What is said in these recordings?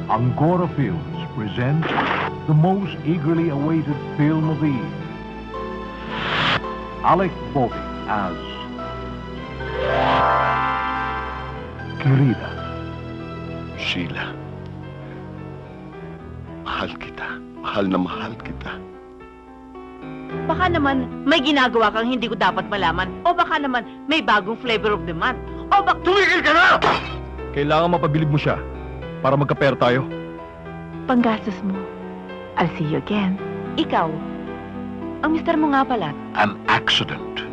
Angkora Films presents the most eagerly awaited film of the year. Alec Baldwin as Querida. Sheila, mahal kita. Mahal na mahal kita. Baka naman may ginagawa kang hindi ko dapat malaman. O baka naman may bagong flavor of the month. O baka... Tumigil ka na! Kailangan mapabilib mo siya para magka-pair tayo. Panggastos mo. I'll see you again. Ikaw, ang mister mo nga pala. An accident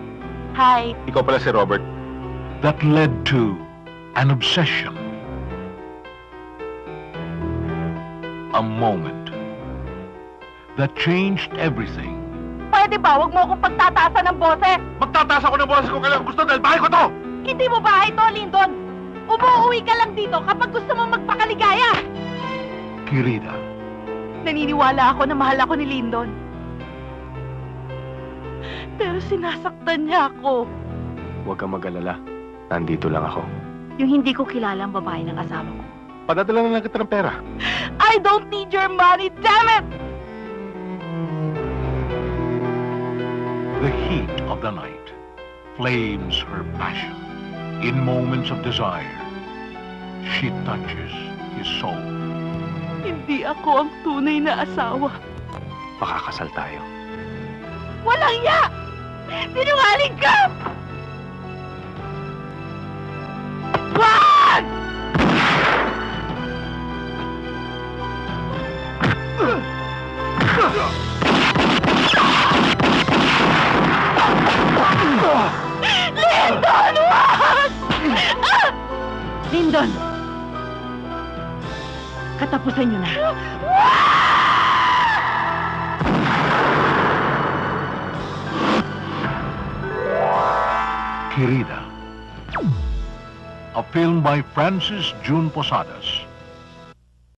Hi. Ikaw pala si Robert. that led to an obsession. A moment that changed everything. Pwede ba? Huwag mo akong pagtataasan ng boses. Magtataas ako ng boses ko kailangan gusto dahil bahay ko to! Hindi mo bahay to, Lyndon. Umuwi ka lang dito kapag gusto mo magpakaligaya. Querida. Naniniwala ako na mahal ako ni Lyndon. Pero sinasaktan niya ako. Huwag kang mag-alala. Nandito lang ako. Yung hindi ko kilala ang babae ng asawa ko. Padadala na lang kita ng pera. I don't need your money, damn it! The heat of the night flames her passion. In moments of desire, she touches his soul. Hindi ako ang tunay na asawa. Makakasal tayo. Walang ya! Sinungaling ka! Wag! Lyndon, wag! Lyndon! Katapusan niyo na. Querida. A film by Francis June Posadas.